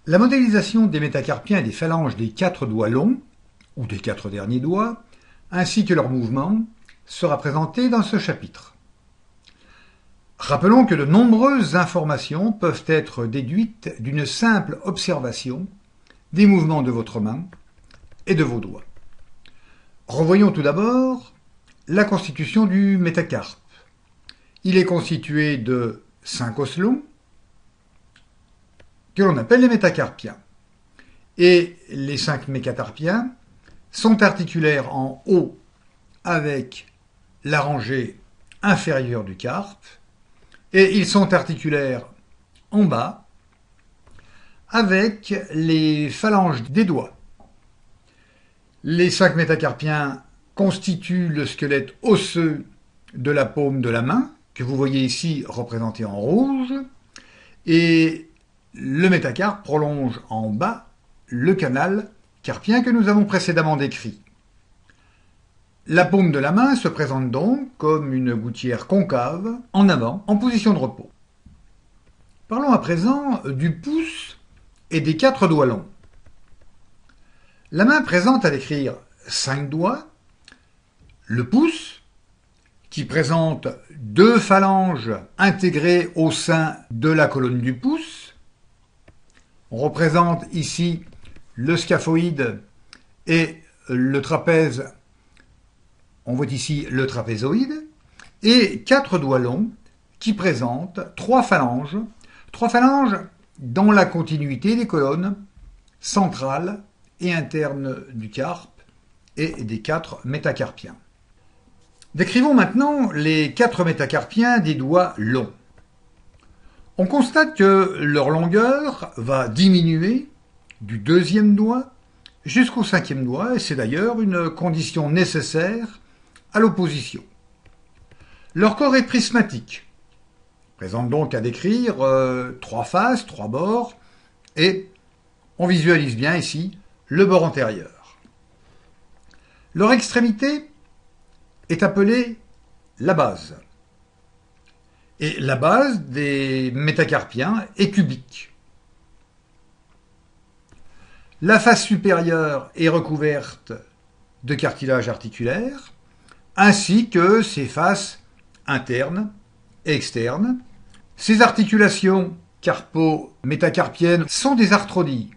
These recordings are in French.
La modélisation des métacarpiens et des phalanges des 4 doigts longs, ou des 4 derniers doigts, ainsi que leurs mouvements, sera présentée dans ce chapitre. Rappelons que de nombreuses informations peuvent être déduites d'une simple observation des mouvements de votre main et de vos doigts. Revoyons tout d'abord la constitution du métacarpe. Il est constitué de 5 os longs, que l'on appelle les métacarpiens. Et les 5 métacarpiens sont articulaires en haut avec la rangée inférieure du carpe, et ils sont articulaires en bas avec les phalanges des doigts. Les 5 métacarpiens constituent le squelette osseux de la paume de la main, que vous voyez ici représenté en rouge, et le métacarpe prolonge en bas le canal carpien que nous avons précédemment décrit. La paume de la main se présente donc comme une gouttière concave en avant, en position de repos. Parlons à présent du pouce et des 4 doigts longs. La main présente à décrire 5 doigts, le pouce, qui présente 2 phalanges intégrées au sein de la colonne du pouce. On représente ici le scaphoïde et le trapèze. On voit ici le trapézoïde. Et 4 doigts longs qui présentent 3 phalanges. 3 phalanges dans la continuité des colonnes centrales et internes du carpe et des 4 métacarpiens. Décrivons maintenant les 4 métacarpiens des doigts longs. On constate que leur longueur va diminuer du 2e doigt jusqu'au 5e doigt, et c'est d'ailleurs une condition nécessaire à l'opposition. Leur corps est prismatique, présente donc à décrire 3 faces, 3 bords, et on visualise bien ici le bord antérieur. Leur extrémité est appelée la base. Et la base des métacarpiens est cubique. La face supérieure est recouverte de cartilage articulaire, ainsi que ses faces internes et externes. Ces articulations carpo-métacarpiennes sont des arthrodies.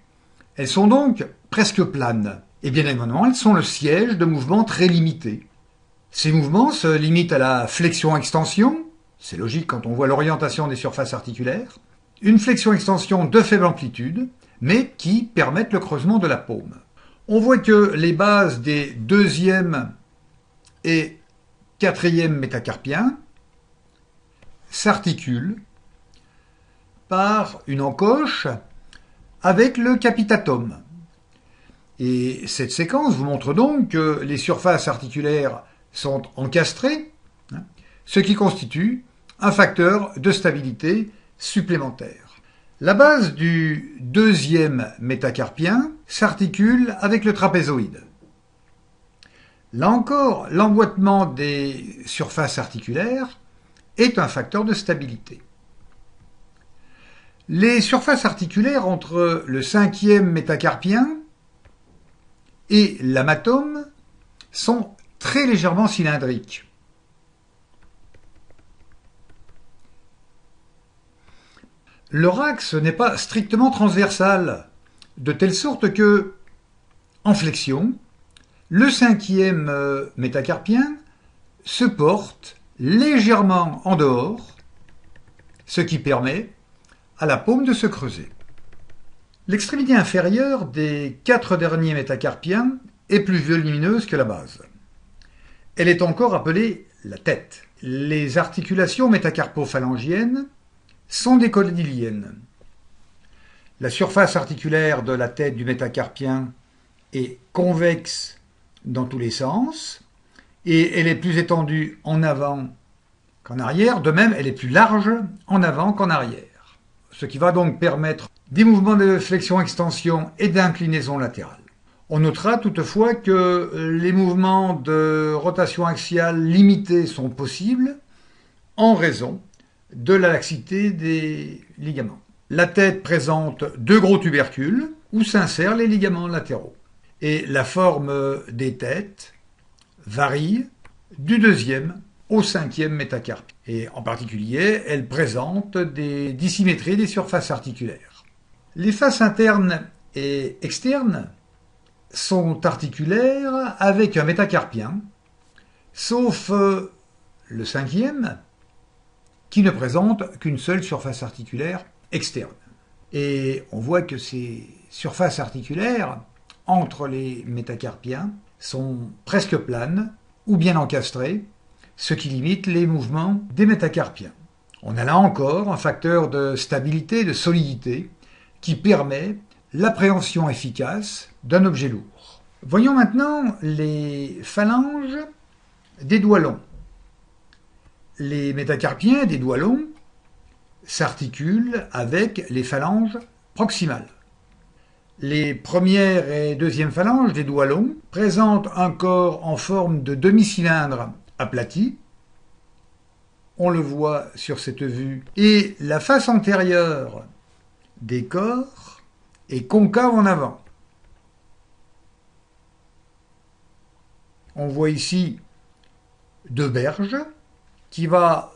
Elles sont donc presque planes. Et bien évidemment, elles sont le siège de mouvements très limités. Ces mouvements se limitent à la flexion-extension, c'est logique quand on voit l'orientation des surfaces articulaires, une flexion-extension de faible amplitude, mais qui permettent le creusement de la paume. On voit que les bases des 2e et 4e métacarpiens s'articulent par une encoche avec le capitatum. Et cette séquence vous montre donc que les surfaces articulaires sont encastrées, ce qui constitue un facteur de stabilité supplémentaire. La base du 2e métacarpien s'articule avec le trapézoïde. Là encore, l'emboîtement des surfaces articulaires est un facteur de stabilité. Les surfaces articulaires entre le 5e métacarpien et l'amatome sont très légèrement cylindriques. Leur axe n'est pas strictement transversal, de telle sorte que, en flexion, le 5e métacarpien se porte légèrement en dehors, ce qui permet à la paume de se creuser. L'extrémité inférieure des 4 derniers métacarpiens est plus volumineuse que la base. Elle est encore appelée la tête. Les articulations métacarpophalangiennes sont des condyliennes. La surface articulaire de la tête du métacarpien est convexe dans tous les sens et elle est plus étendue en avant qu'en arrière. De même, elle est plus large en avant qu'en arrière, ce qui va donc permettre des mouvements de flexion-extension et d'inclinaison latérale. On notera toutefois que les mouvements de rotation axiale limités sont possibles en raison de la laxité des ligaments. La tête présente deux gros tubercules où s'insèrent les ligaments latéraux. Et la forme des têtes varie du deuxième au cinquième métacarpie. Et en particulier, elle présente des dissymétries des surfaces articulaires. Les faces internes et externes sont articulaires avec un métacarpien, sauf le cinquième, qui ne présente qu'une seule surface articulaire externe. Et on voit que ces surfaces articulaires entre les métacarpiens sont presque planes ou bien encastrées, ce qui limite les mouvements des métacarpiens. On a là encore un facteur de stabilité, de solidité, qui permet l'appréhension efficace d'un objet lourd. Voyons maintenant les phalanges des doigts longs. Les métacarpiens des doigts longs s'articulent avec les phalanges proximales. Les premières et deuxièmes phalanges des doigts longs présentent un corps en forme de demi-cylindre aplati. On le voit sur cette vue. Et la face antérieure des corps est concave en avant. On voit ici deux berges qui va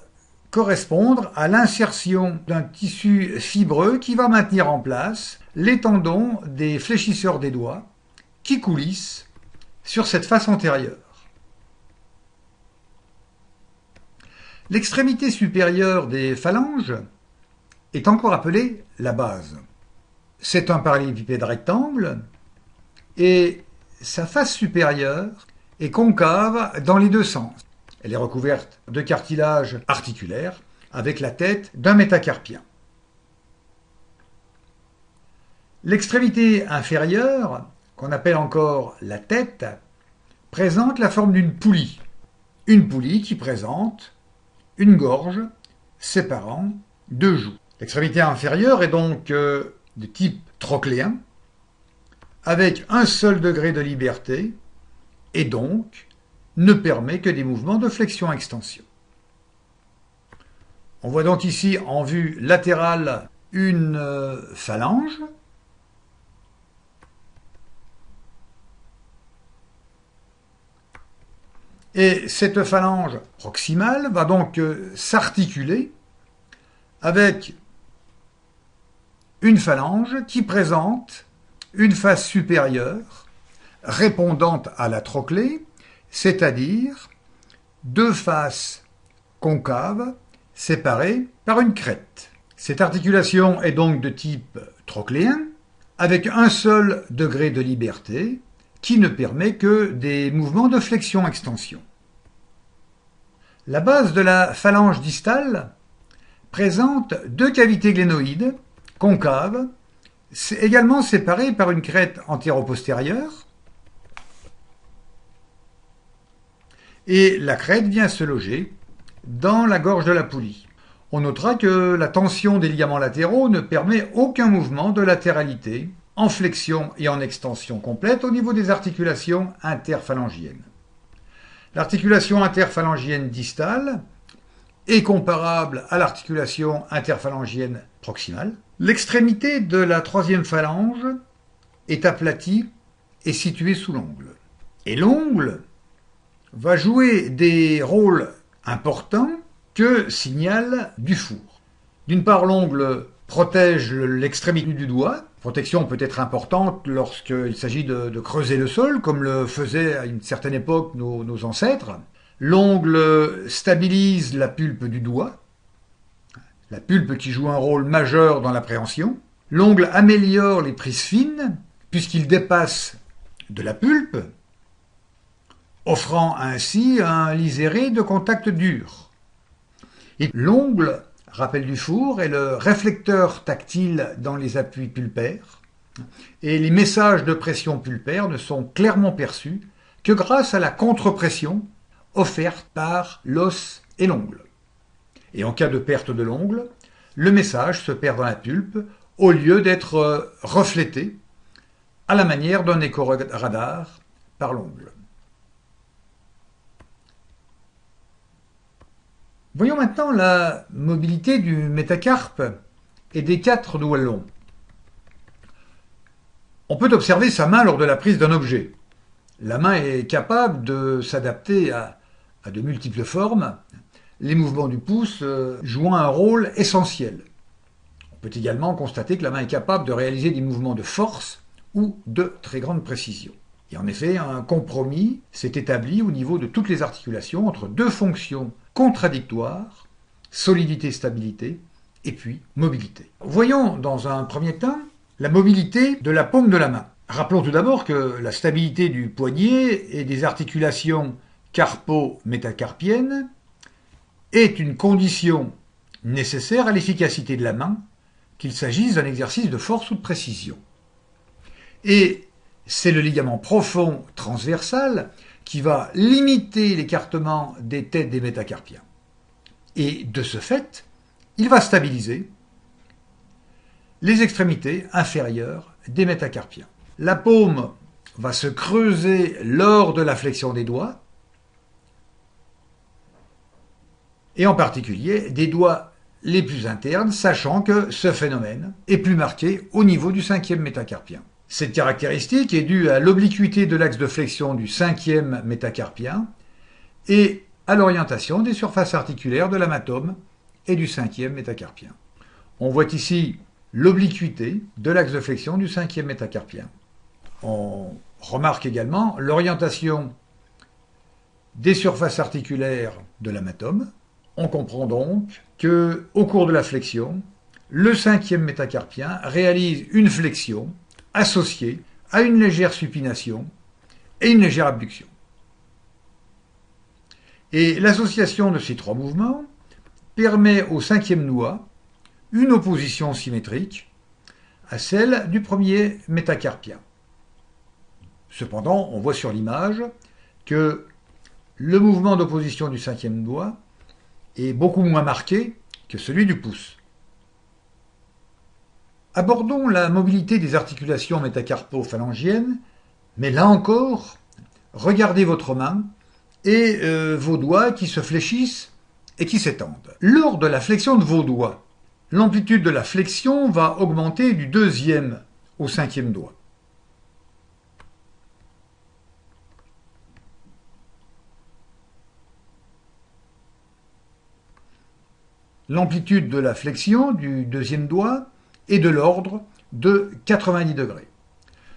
correspondre à l'insertion d'un tissu fibreux qui va maintenir en place les tendons des fléchisseurs des doigts qui coulissent sur cette face antérieure. L'extrémité supérieure des phalanges est encore appelée la base. C'est un parallélépipède rectangle et sa face supérieure est concave dans les deux sens. Elle est recouverte de cartilage articulaire avec la tête d'un métacarpien. L'extrémité inférieure, qu'on appelle encore la tête, présente la forme d'une poulie. Une poulie qui présente une gorge séparant deux joues. L'extrémité inférieure est donc de type trochléen, avec un seul degré de liberté, et donc ne permet que des mouvements de flexion-extension. On voit donc ici en vue latérale une phalange. Et cette phalange proximale va donc s'articuler avec une phalange qui présente une face supérieure répondante à la trochlée, c'est-à-dire deux faces concaves séparées par une crête. Cette articulation est donc de type trochléen, avec un seul degré de liberté, qui ne permet que des mouvements de flexion-extension. La base de la phalange distale présente deux cavités glénoïdes, concaves, également séparées par une crête antéro-postérieure, et la crête vient se loger dans la gorge de la poulie. On notera que la tension des ligaments latéraux ne permet aucun mouvement de latéralité en flexion et en extension complète au niveau des articulations interphalangiennes. L'articulation interphalangienne distale est comparable à l'articulation interphalangienne proximale. L'extrémité de la troisième phalange est aplatie et située sous l'ongle. Et l'ongle va jouer des rôles importants que signale Dufour. D'une part, l'ongle protège l'extrémité du doigt. Protection peut être importante lorsqu'il s'agit de creuser le sol, comme le faisaient à une certaine époque nos ancêtres. L'ongle stabilise la pulpe du doigt, la pulpe qui joue un rôle majeur dans l'appréhension. L'ongle améliore les prises fines, puisqu'il dépasse de la pulpe, offrant ainsi un liséré de contact dur. Et l'ongle, rappelle Dufour, est le réflecteur tactile dans les appuis pulpaires, et les messages de pression pulpaire ne sont clairement perçus que grâce à la contre-pression offerte par l'os et l'ongle. Et en cas de perte de l'ongle, le message se perd dans la pulpe au lieu d'être reflété à la manière d'un écho-radar par l'ongle. Voyons maintenant la mobilité du métacarpe et des 4 doigts longs. On peut observer sa main lors de la prise d'un objet. La main est capable de s'adapter à de multiples formes, les mouvements du pouce jouant un rôle essentiel. On peut également constater que la main est capable de réaliser des mouvements de force ou de très grande précision. Et en effet, un compromis s'est établi au niveau de toutes les articulations entre deux fonctions contradictoires, solidité-stabilité, et puis mobilité. Voyons dans un premier temps la mobilité de la paume de la main. Rappelons tout d'abord que la stabilité du poignet et des articulations carpo-métacarpiennes est une condition nécessaire à l'efficacité de la main, qu'il s'agisse d'un exercice de force ou de précision. Et c'est le ligament profond transversal qui va limiter l'écartement des têtes des métacarpiens. Et de ce fait, il va stabiliser les extrémités inférieures des métacarpiens. La paume va se creuser lors de la flexion des doigts, et en particulier des doigts les plus internes, sachant que ce phénomène est plus marqué au niveau du 5e métacarpien. Cette caractéristique est due à l'obliquité de l'axe de flexion du 5e métacarpien et à l'orientation des surfaces articulaires de l'amatome et du 5e métacarpien. On voit ici l'obliquité de l'axe de flexion du 5e métacarpien. On remarque également l'orientation des surfaces articulaires de l'amatome. On comprend donc qu'au cours de la flexion, le 5e métacarpien réalise une flexion associée à une légère supination et une légère abduction. Et l'association de ces trois mouvements permet au 5e doigt une opposition symétrique à celle du premier métacarpien. Cependant, on voit sur l'image que le mouvement d'opposition du 5e doigt est beaucoup moins marqué que celui du pouce. Abordons la mobilité des articulations métacarpo-phalangiennes, mais là encore, regardez votre main et vos doigts qui se fléchissent et qui s'étendent. Lors de la flexion de vos doigts, l'amplitude de la flexion va augmenter du 2e au 5e doigt. L'amplitude de la flexion du 2e doigt est de l'ordre de 90 degrés.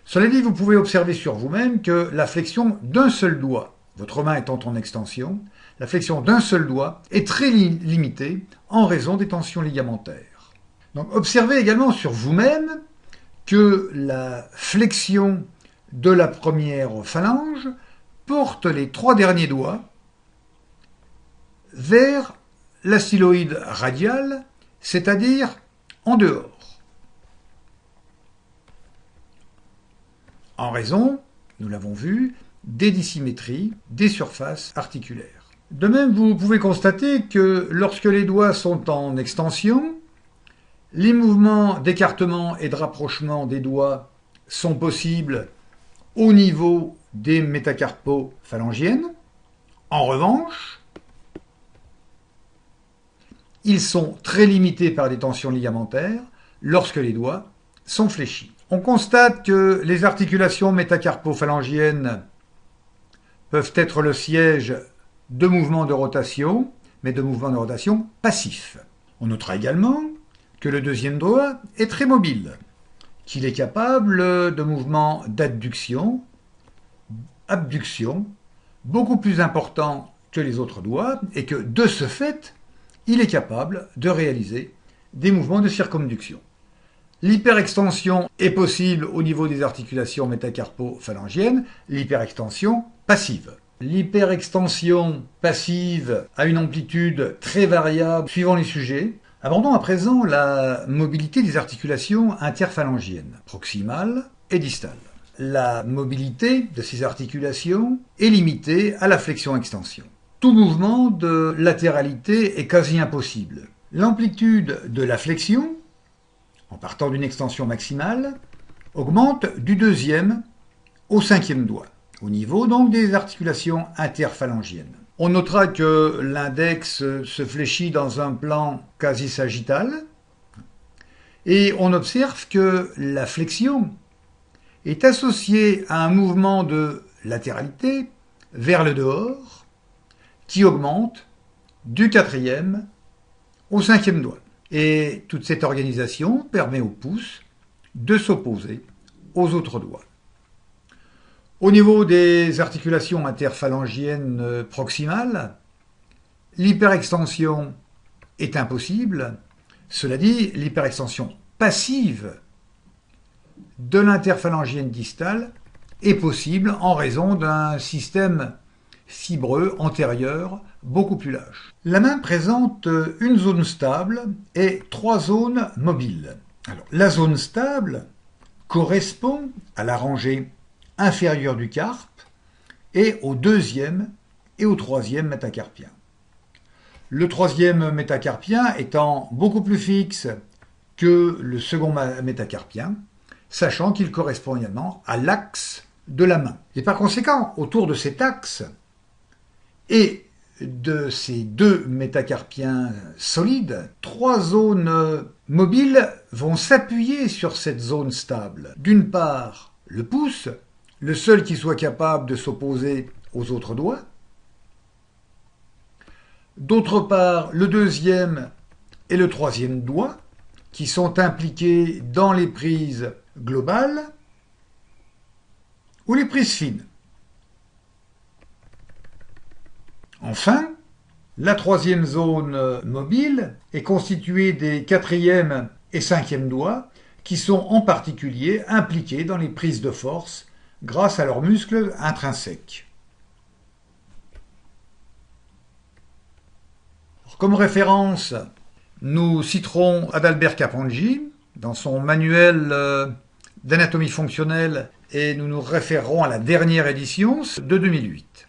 Cela dit, vous pouvez observer sur vous-même que la flexion d'un seul doigt, votre main étant en extension, la flexion d'un seul doigt est très limitée en raison des tensions ligamentaires. Donc observez également sur vous-même que la flexion de la première phalange porte les 3 derniers doigts vers la styloïde radiale, c'est-à-dire en dehors. En raison, nous l'avons vu, des dissymétries des surfaces articulaires. De même, vous pouvez constater que lorsque les doigts sont en extension, les mouvements d'écartement et de rapprochement des doigts sont possibles au niveau des métacarpo-phalangiennes. En revanche, ils sont très limités par des tensions ligamentaires lorsque les doigts sont fléchis. On constate que les articulations métacarpo-phalangiennes peuvent être le siège de mouvements de rotation, mais de mouvements de rotation passifs. On notera également que le 2e doigt est très mobile, qu'il est capable de mouvements d'adduction, abduction, beaucoup plus importants que les autres doigts, et que de ce fait, il est capable de réaliser des mouvements de circumduction. L'hyperextension est possible au niveau des articulations métacarpo-phalangiennes, l'hyperextension passive. L'hyperextension passive a une amplitude très variable suivant les sujets. Abordons à présent la mobilité des articulations interphalangiennes, proximales et distales. La mobilité de ces articulations est limitée à la flexion-extension. Tout mouvement de latéralité est quasi impossible. L'amplitude de la flexion, en partant d'une extension maximale, augmente du 2e au 5e doigt, au niveau donc des articulations interphalangiennes. On notera que l'index se fléchit dans un plan quasi sagittal Et on observe que la flexion est associée à un mouvement de latéralité vers le dehors qui augmente du 4e au 5e doigt. Et toute cette organisation permet au pouce de s'opposer aux autres doigts. Au niveau des articulations interphalangiennes proximales, l'hyperextension est impossible. Cela dit, l'hyperextension passive de l'interphalangienne distale est possible en raison d'un système fibreux antérieur beaucoup plus lâche. La main présente une zone stable et 3 zones mobiles. Alors, la zone stable correspond à la rangée inférieure du carpe et au 2e et au 3e métacarpien. Le 3e métacarpien étant beaucoup plus fixe que le second métacarpien, sachant qu'il correspond également à l'axe de la main. Et par conséquent, autour de cet axe et de ces 2 métacarpiens solides, 3 zones mobiles vont s'appuyer sur cette zone stable. D'une part, le pouce, le seul qui soit capable de s'opposer aux autres doigts. D'autre part, le 2e et le 3e doigt, qui sont impliqués dans les prises globales ou les prises fines. Enfin, la 3e zone mobile est constituée des 4e et 5e doigts qui sont en particulier impliqués dans les prises de force grâce à leurs muscles intrinsèques. Comme référence, nous citerons Adalbert Caponghi dans son manuel d'anatomie fonctionnelle et nous nous référerons à la dernière édition de 2008.